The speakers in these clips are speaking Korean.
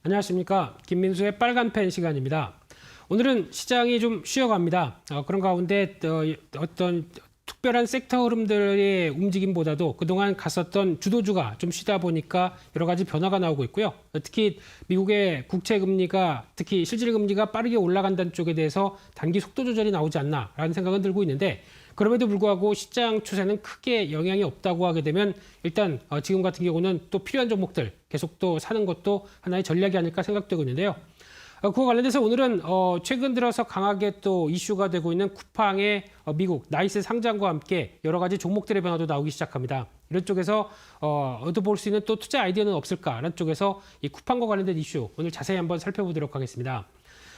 안녕하십니까. 김민수의 빨간펜 시간입니다. 오늘은 시장이 좀 쉬어갑니다. 그런 가운데 어떤 특별한 섹터 흐름들의 움직임보다도 그동안 갔었던 주도주가 좀 쉬다 보니까 여러 가지 변화가 나오고 있고요. 특히 미국의 국채 금리가 특히 실질 금리가 빠르게 올라간다는 쪽에 대해서 단기 속도 조절이 나오지 않나라는 생각은 들고 있는데 그럼에도 불구하고 시장 추세는 크게 영향이 없다고 하게 되면 일단 지금 같은 경우는 또 필요한 종목들 계속 또 사는 것도 하나의 전략이 아닐까 생각되고 있는데요. 그와 관련돼서 오늘은 최근 들어서 강하게 또 이슈가 되고 있는 쿠팡의 미국 나이스 상장과 함께 여러 가지 종목들의 변화도 나오기 시작합니다. 이런 쪽에서 얻어볼 수 있는 또 투자 아이디어는 없을까라는 쪽에서 이 쿠팡과 관련된 이슈 오늘 자세히 한번 살펴보도록 하겠습니다.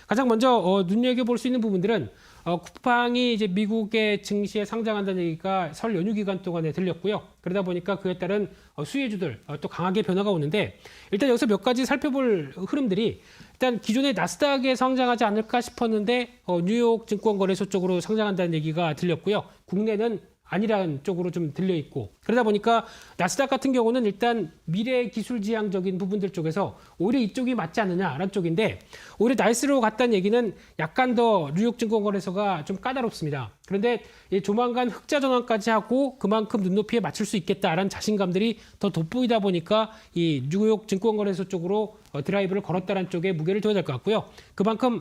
가장 먼저 눈여겨볼 수 있는 부분들은 쿠팡이 이제 미국의 증시에 상장한다는 얘기가 설 연휴 기간 동안에 들렸고요. 그러다 보니까 그에 따른 수혜주들 또 강하게 변화가 오는데 일단 여기서 몇 가지 살펴볼 흐름들이 일단 기존의 나스닥에 상장하지 않을까 싶었는데 뉴욕 증권거래소 쪽으로 상장한다는 얘기가 들렸고요. 국내는 아니라는 쪽으로 좀 들려 있고 그러다 보니까 나스닥 같은 경우는 일단 미래 기술 지향적인 부분들 쪽에서 오히려 이쪽이 맞지 않느냐라는 쪽인데 오히려 나이스로 갔다는 얘기는 약간 더 뉴욕 증권거래소가 좀 까다롭습니다. 그런데 조만간 흑자 전환까지 하고 그만큼 눈높이에 맞출 수 있겠다라는 자신감들이 더 돋보이다 보니까 이 뉴욕 증권거래소 쪽으로 드라이브를 걸었다는 쪽에 무게를 둬야 될 것 같고요. 그만큼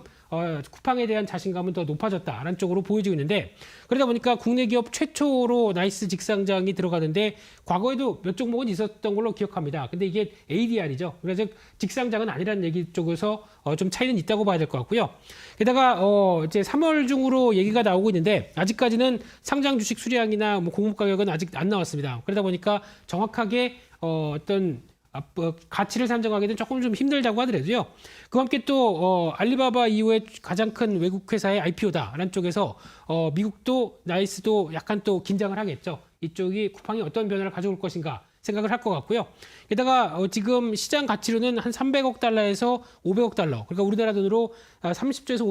쿠팡에 대한 자신감은 더 높아졌다라는 쪽으로 보여지고 있는데 그러다 보니까 국내 기업 최초로 나이스 직상장이 들어가는데 과거에도 몇 종목은 있었던 걸로 기억합니다. 근데 이게 ADR이죠. 그래서 직상장은 아니라는 얘기 쪽에서 좀 차이는 있다고 봐야 될 것 같고요. 게다가 이제 3월 중으로 얘기가 나오고 있는데 아직까지는 상장 주식 수량이나 뭐 공급 가격은 아직 안 나왔습니다. 그러다 보니까 정확하게 어떤 가치를 산정하기는 조금 좀 힘들다고 하더라도요. 그와 함께 또 알리바바 이후에 가장 큰 외국 회사의 IPO다라는 쪽에서 미국도 나이스도 약간 또 긴장을 하겠죠. 이쪽이 쿠팡이 어떤 변화를 가져올 것인가 생각을 할 것 같고요. 게다가 지금 시장 가치로는 한 300억 달러에서 500억 달러, 그러니까 우리나라 돈으로 30조에서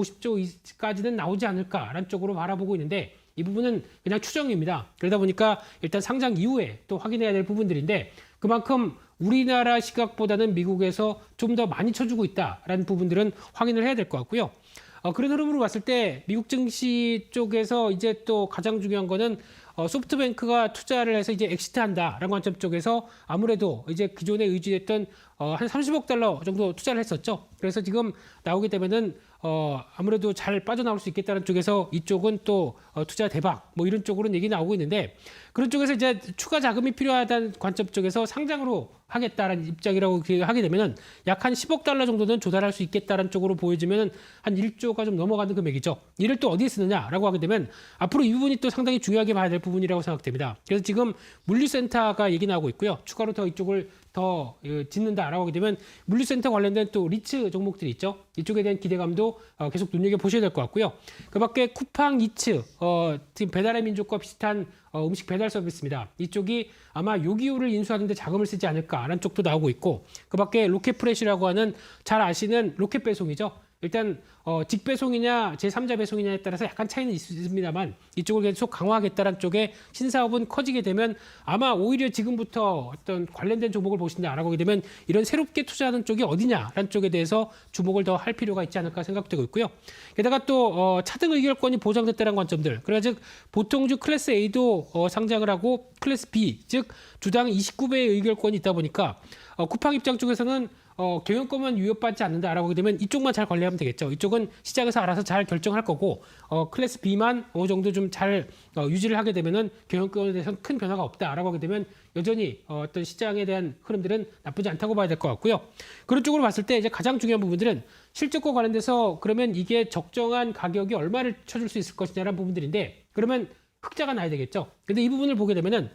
50조까지는 나오지 않을까라는 쪽으로 바라보고 있는데 이 부분은 그냥 추정입니다. 그러다 보니까 일단 상장 이후에 또 확인해야 될 부분들인데 그만큼 우리나라 시각보다는 미국에서 좀 더 많이 쳐주고 있다라는 부분들은 확인을 해야 될 것 같고요. 그런 흐름으로 봤을 때 미국 증시 쪽에서 이제 또 가장 중요한 거는 소프트뱅크가 투자를 해서 이제 엑시트한다라는 관점 쪽에서 아무래도 이제 기존에 의지했던 한 30억 달러 정도 투자를 했었죠. 그래서 지금 나오게 되면은 아무래도 잘 빠져나올 수 있겠다는 쪽에서 이쪽은 또 투자 대박 뭐 이런 쪽으로는 얘기 나오고 있는데 그런 쪽에서 이제 추가 자금이 필요하다는 관점 쪽에서 상장으로 하겠다라는 입장이라고 하게 되면은 약 한 10억 달러 정도는 조달할 수 있겠다는 쪽으로 보여지면은 한 1조가 좀 넘어가는 금액이죠. 이를 또 어디에 쓰느냐라고 하게 되면 앞으로 이 부분이 또 상당히 중요하게 봐야 될 부분이라고 생각됩니다. 그래서 지금 물류센터가 얘기 나오고 있고요. 추가로 더 이쪽을 더 짓는다라고 하게 되면 물류센터 관련된 또 리츠 종목들이 있죠. 이쪽에 대한 기대감도 계속 눈여겨보셔야 될 것 같고요. 그 밖에 쿠팡 이츠, 지금 배달의 민족과 비슷한 음식 배달 서비스입니다. 이쪽이 아마 요기요를 인수하는 데 자금을 쓰지 않을까라는 쪽도 나오고 있고 그 밖에 로켓프레시라고 하는 잘 아시는 로켓 배송이죠. 일단 직배송이냐 제3자 배송이냐에 따라서 약간 차이는 있습니다만 이쪽을 계속 강화하겠다는 쪽에 신사업은 커지게 되면 아마 오히려 지금부터 어떤 관련된 종목을 보신다라고 하게 되면 이런 새롭게 투자하는 쪽이 어디냐라는 쪽에 대해서 주목을 더 할 필요가 있지 않을까 생각되고 있고요. 게다가 또 차등 의결권이 보장됐다는 관점들. 그래서 즉 보통주 클래스 A도 상장을 하고 클래스 B 즉 주당 29배의 의결권이 있다 보니까 쿠팡 입장 쪽에서는 경영권만 위협받지 않는다라고 하게 되면 이쪽만 잘 관리하면 되겠죠. 이쪽은 시장에서 알아서 잘 결정할 거고 클래스 B만 어느 정도 좀 잘 유지를 하게 되면은 경영권에 대해서는 큰 변화가 없다라고 하게 되면 여전히 어떤 시장에 대한 흐름들은 나쁘지 않다고 봐야 될 것 같고요. 그런 쪽으로 봤을 때 이제 가장 중요한 부분들은 실적과 관련돼서 그러면 이게 적정한 가격이 얼마를 쳐줄 수 있을 것이냐라는 부분들인데 그러면 흑자가 나야 되겠죠. 근데 이 부분을 보게 되면은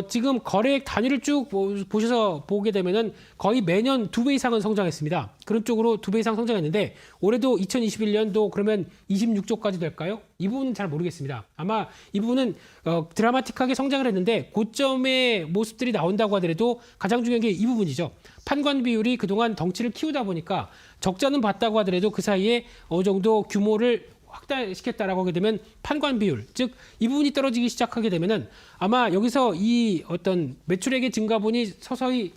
지금 거래액 단위를 쭉 보셔서 보게 되면은 거의 매년 2배 이상은 성장했습니다. 그런 쪽으로 2배 이상 성장했는데 올해도 2021년도 그러면 26조까지 될까요? 이 부분은 잘 모르겠습니다. 아마 이 부분은 드라마틱하게 성장을 했는데 고점의 모습들이 나온다고 하더라도 가장 중요한 게 이 부분이죠. 판관 비율이 그동안 덩치를 키우다 보니까 적자는 봤다고 하더라도 그 사이에 어느 정도 규모를 확대시켰다라고 하게 되면 판관 비율, 즉 이 부분이 떨어지기 시작하게 되면은 아마 여기서 이 어떤 매출액의 증가분이 서서히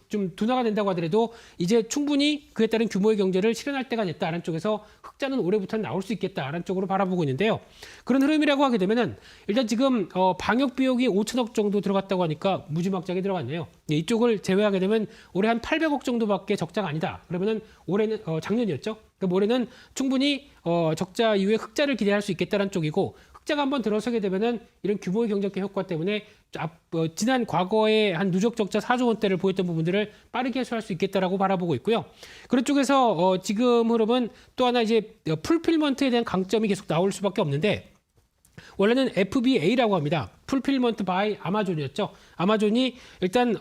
좀 둔화가 된다고 하더라도 이제 충분히 그에 따른 규모의 경제를 실현할 때가 됐다라는 쪽에서 흑자는 올해부터는 나올 수 있겠다라는 쪽으로 바라보고 있는데요. 그런 흐름이라고 하게 되면은 일단 지금 방역 비용이 5천억 정도 들어갔다고 하니까 무지막지하게 들어갔네요. 이쪽을 제외하게 되면 올해 한 800억 정도밖에 적자가 아니다. 그러면은 올해는 작년이었죠. 그러니까 올해는 충분히 적자 이후에 흑자를 기대할 수 있겠다는 쪽이고 흑자가 한번 들어서게 되면은 이런 규모의 경제적 효과 때문에 지난 과거에 한 누적 적자 4조 원대를 보였던 부분들을 빠르게 해소할 수 있겠다라고 바라보고 있고요. 그런 쪽에서 지금 흐름은 또 하나 이제 풀필먼트에 대한 강점이 계속 나올 수밖에 없는데 원래는 FBA라고 합니다. 풀필먼트 바이 아마존이었죠. 아마존이 일단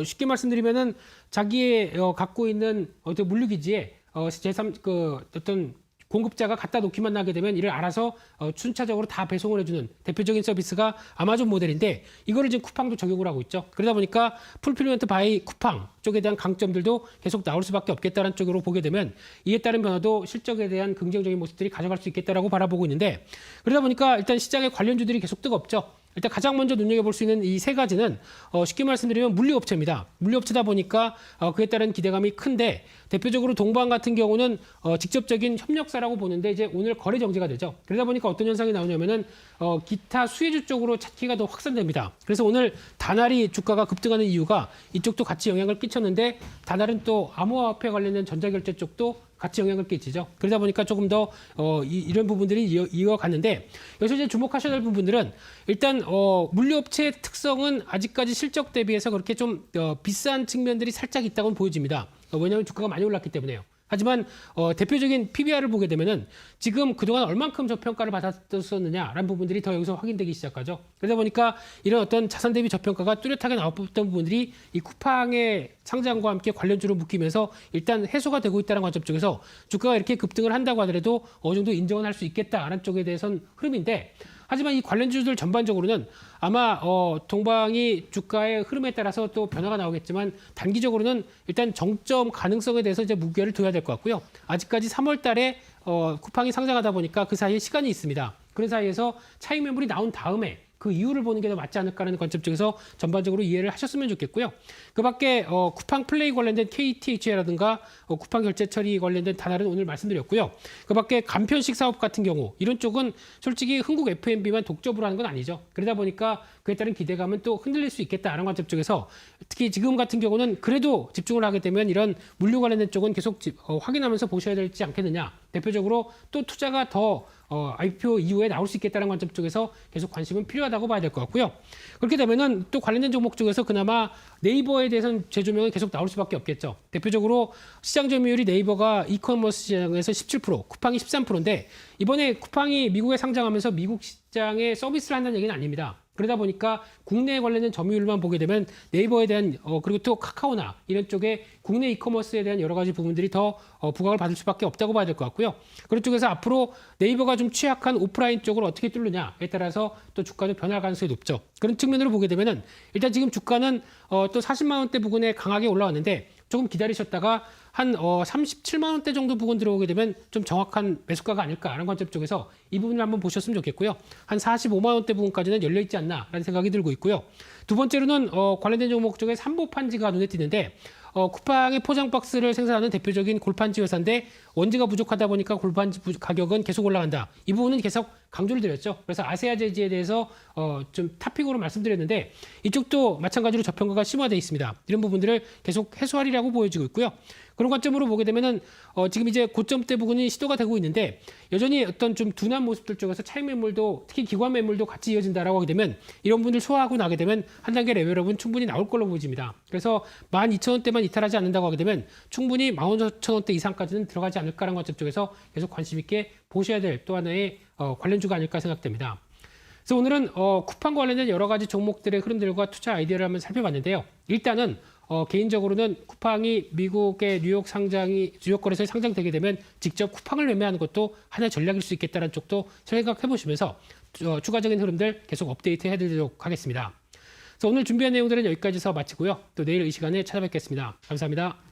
쉽게 말씀드리면은 자기의 갖고 있는 어떤 물류기지에 어떤 공급자가 갖다 놓기만 하게 되면 이를 알아서 순차적으로 다 배송을 해주는 대표적인 서비스가 아마존 모델인데 이거를 지금 쿠팡도 적용을 하고 있죠. 그러다 보니까 풀필먼트 바이 쿠팡 쪽에 대한 강점들도 계속 나올 수밖에 없겠다는 쪽으로 보게 되면 이에 따른 변화도 실적에 대한 긍정적인 모습들이 가져갈 수 있겠다라고 바라보고 있는데 그러다 보니까 일단 시장의 관련주들이 계속 뜨겁죠. 일단 가장 먼저 눈여겨볼 수 있는 이 세 가지는 쉽게 말씀드리면 물류업체입니다. 물류업체다 보니까 그에 따른 기대감이 큰데 대표적으로 동방 같은 경우는 직접적인 협력사라고 보는데 이제 오늘 거래 정지가 되죠. 그러다 보니까 어떤 현상이 나오냐면은 기타 수혜주 쪽으로 찾기가 더 확산됩니다. 그래서 오늘 다날이 주가가 급등하는 이유가 이쪽도 같이 영향을 끼쳤는데 다날은 또 암호화폐 관련된 전자결제 쪽도 같이 영향을 끼치죠. 그러다 보니까 조금 더 이런 부분들이 이어갔는데 여기서 이제 주목하셔야 될 부분들은 일단 물류업체의 특성은 아직까지 실적 대비해서 그렇게 좀 비싼 측면들이 살짝 있다고 보여집니다. 왜냐하면 주가가 많이 올랐기 때문에요. 하지만 대표적인 PBR을 보게 되면은 지금 그동안 얼만큼 저평가를 받았었느냐라는 부분들이 더 여기서 확인되기 시작하죠. 그러다 보니까 이런 어떤 자산 대비 저평가가 뚜렷하게 나왔던 부분들이 이 쿠팡의 상장과 함께 관련주로 묶이면서 일단 해소가 되고 있다는 관점 쪽에서 주가가 이렇게 급등을 한다고 하더라도 어느 정도 인정은 할 수 있겠다라는 쪽에 대해서는 흐름인데 하지만 이 관련주들 전반적으로는 아마 동방이 주가의 흐름에 따라서 또 변화가 나오겠지만 단기적으로는 일단 정점 가능성에 대해서 이제 무게를 둬야 될 것 같고요. 아직까지 3월 달에 쿠팡이 상장하다 보니까 그 사이에 시간이 있습니다. 그런 사이에서 차익 매물이 나온 다음에 그 이유를 보는 게 더 맞지 않을까라는 관점 쪽에서 전반적으로 이해를 하셨으면 좋겠고요. 그 밖에 쿠팡 플레이 관련된 KTH라든가 쿠팡 결제 처리 관련된 단알은 오늘 말씀드렸고요. 그 밖에 간편식 사업 같은 경우 이런 쪽은 솔직히 흥국 F&B만 독점으로 하는 건 아니죠. 그러다 보니까 그에 따른 기대감은 또 흔들릴 수 있겠다라는 관점 쪽에서 특히 지금 같은 경우는 그래도 집중을 하게 되면 이런 물류 관련된 쪽은 계속 확인하면서 보셔야 되지 않겠느냐. 대표적으로 또 투자가 더 IPO 이후에 나올 수 있겠다는 관점 쪽에서 계속 관심은 필요하다고 봐야 될 것 같고요. 그렇게 되면은 또 관련된 종목 쪽에서 그나마 네이버에 대해서는 재조명이 계속 나올 수밖에 없겠죠. 대표적으로 시장 점유율이 네이버가 이커머스 시장에서 17%, 쿠팡이 13%인데 이번에 쿠팡이 미국에 상장하면서 미국 시장에 서비스를 한다는 얘기는 아닙니다. 그러다 보니까 국내에 관련된 점유율만 보게 되면 네이버에 대한 그리고 또 카카오나 이런 쪽에 국내 이커머스에 대한 여러 가지 부분들이 더 부각을 받을 수밖에 없다고 봐야 될 것 같고요. 그런 쪽에서 앞으로 네이버가 좀 취약한 오프라인 쪽을 어떻게 뚫느냐에 따라서 또 주가도 변할 가능성이 높죠. 그런 측면으로 보게 되면은 일단 지금 주가는 또 40만 원대 부근에 강하게 올라왔는데 조금 기다리셨다가 한 37만 원대 정도 부근 들어오게 되면 좀 정확한 매수가가 아닐까라는 관점 쪽에서 이 부분을 한번 보셨으면 좋겠고요. 한 45만 원대 부분까지는 열려있지 않나라는 생각이 들고 있고요. 두 번째로는 관련된 종목 쪽에 삼보판지가 눈에 띄는데 쿠팡의 포장 박스를 생산하는 대표적인 골판지 회사인데 원재가 부족하다 보니까 골판지 가격은 계속 올라간다. 이 부분은 계속 강조를 드렸죠. 그래서 아세아 제지에 대해서 좀 탑픽으로 말씀드렸는데 이쪽도 마찬가지로 저평가가 심화되어 있습니다. 이런 부분들을 계속 해소하리라고 보여지고 있고요. 그런 관점으로 보게 되면은 지금 이제 고점대 부분이 시도가 되고 있는데 여전히 어떤 좀 둔한 모습들 쪽에서 차익 매물도 특히 기관 매물도 같이 이어진다라고 하게 되면 이런 부분을 소화하고 나게 되면 한 단계 레벨업은 충분히 나올 걸로 보여집니다. 그래서 12,000원대만 이탈하지 않는다고 하게 되면 충분히 15,000원대 이상까지는 들어가지 않을까라는 관점 쪽에서 계속 관심 있게 보셔야 될 또 하나의 관련주가 아닐까 생각됩니다. 그래서 오늘은 쿠팡 관련된 여러 가지 종목들의 흐름들과 투자 아이디어를 한번 살펴봤는데요. 일단은 개인적으로는 쿠팡이 미국의 뉴욕 거래소에 상장되게 되면 직접 쿠팡을 매매하는 것도 하나의 전략일 수 있겠다는 쪽도 생각해 보시면서 추가적인 흐름들 계속 업데이트 해드리도록 하겠습니다. 그래서 오늘 준비한 내용들은 여기까지서 마치고요. 또 내일 이 시간에 찾아뵙겠습니다. 감사합니다.